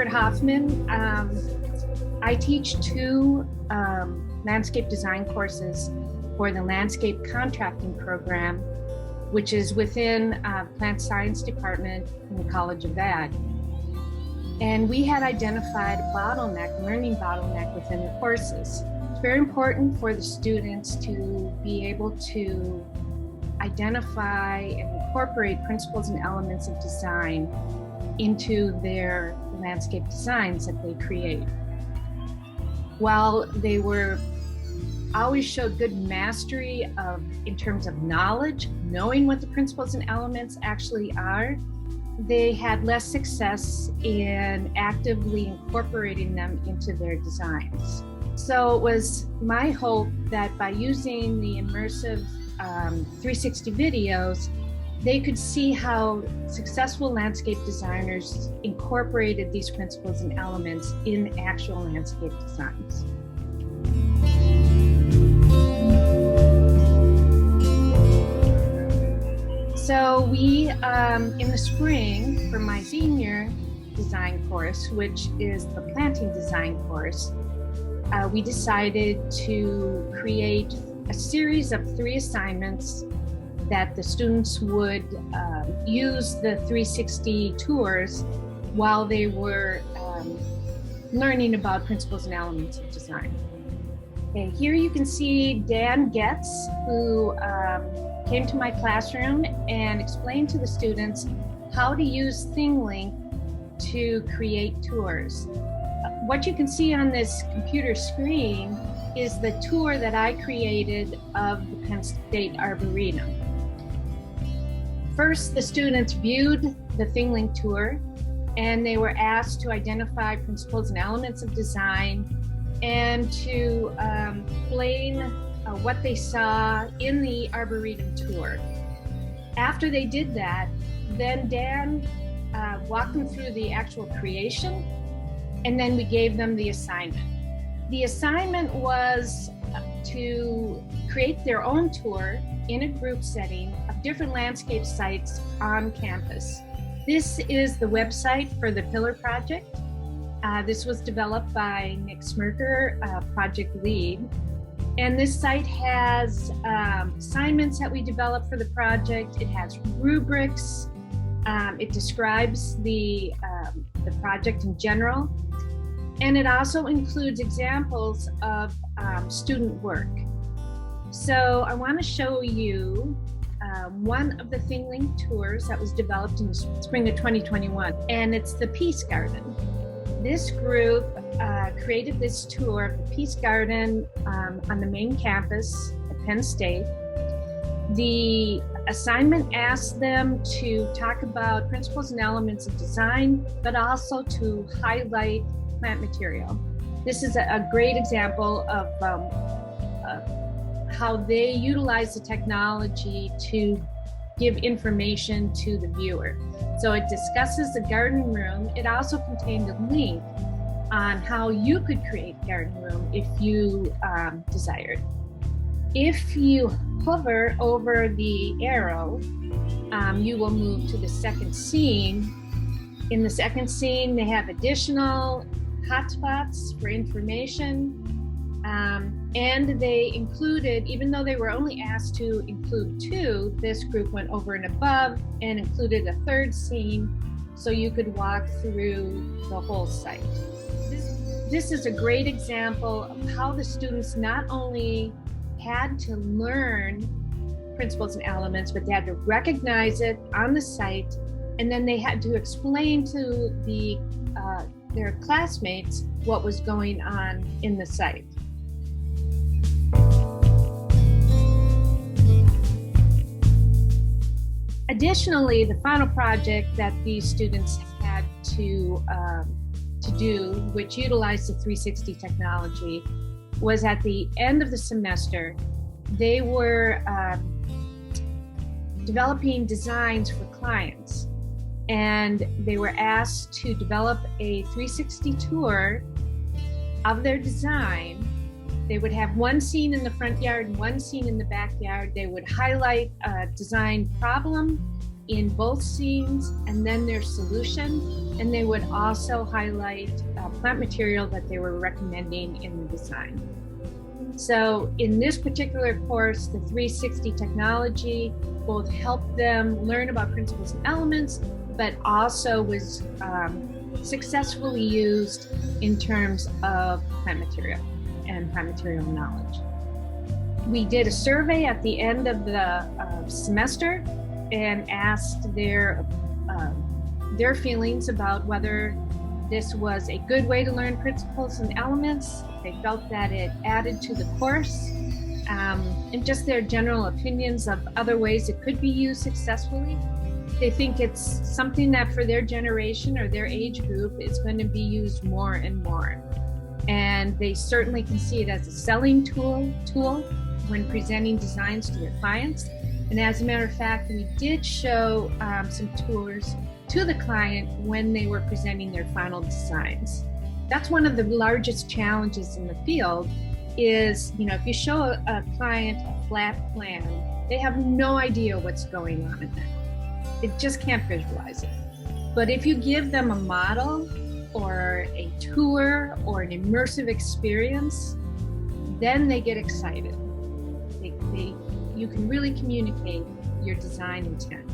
Margaret Hoffman. I teach two landscape design courses for the landscape contracting program, which is within Plant Science Department in the College of Ag. And we had identified a bottleneck, learning bottleneck within the courses. It's very important for the students to be able to identify and incorporate principles and elements of design into their landscape designs that they create. While they always showed good mastery in terms of knowledge, knowing what the principles and elements actually are, they had less success in actively incorporating them into their designs. So it was my hope that by using the immersive 360 videos, they could see how successful landscape designers incorporated these principles and elements in actual landscape designs. So we, in the spring, for my senior design course, which is the planting design course, we decided to create a series of 3 assignments that the students would use the 360 tours while they were learning about principles and elements of design. Okay, here you can see Dan Getz, who came to my classroom and explained to the students how to use ThingLink to create tours. What you can see on this computer screen is the tour that I created of the Penn State Arboretum. First, the students viewed the ThingLink tour, and they were asked to identify principles and elements of design and to explain what they saw in the Arboretum tour. After they did that, then Dan walked them through the actual creation, and then we gave them the assignment. The assignment was to create their own tour in a group setting of different landscape sites on campus. This is the website for the Pillar Project. This was developed by Nick Smirker, project lead. And this site has assignments that we developed for the project. It has rubrics. It describes the project in general. And it also includes examples of student work. So I want to show you one of the ThingLink tours that was developed in the spring of 2021, and it's the Peace Garden. This group created this tour of the Peace Garden on the main campus at Penn State. The assignment asked them to talk about principles and elements of design, but also to highlight plant material. This is a great example of how they utilize the technology to give information to the viewer. So it discusses the garden room. It also contained a link on how you could create garden room if you desired. If you hover over the arrow, you will move to the second scene. In the second scene, they have additional hotspots for information. And they included, even though they were only asked to include 2, this group went over and above and included a 3rd scene so you could walk through the whole site. This is a great example of how the students not only had to learn principles and elements, but they had to recognize it on the site, and then they had to explain to their classmates what was going on in the site. Additionally, the final project that these students had to do, which utilized the 360 technology, was at the end of the semester. They were developing designs for clients, and they were asked to develop a 360 tour of their design. They would have one scene in the front yard and one scene in the backyard. They would highlight a design problem in both scenes and then their solution. And they would also highlight plant material that they were recommending in the design. So in this particular course, the 360 technology both helped them learn about principles and elements, but also was successfully used in terms of plant material and plant material knowledge. We did a survey at the end of the semester and asked their feelings about whether this was a good way to learn principles and elements. They felt that it added to the course, and just their general opinions of other ways it could be used successfully. They think it's something that for their generation or their age group is going to be used more and more. And they certainly can see it as a selling tool when presenting designs to their clients. And as a matter of fact, we did show some tours to the client when they were presenting their final designs. That's one of the largest challenges in the field is, if you show a client a flat plan, they have no idea what's going on in it. They just can't visualize it. But if you give them a model or a tour or an immersive experience, then they get excited. You can really communicate your design intent.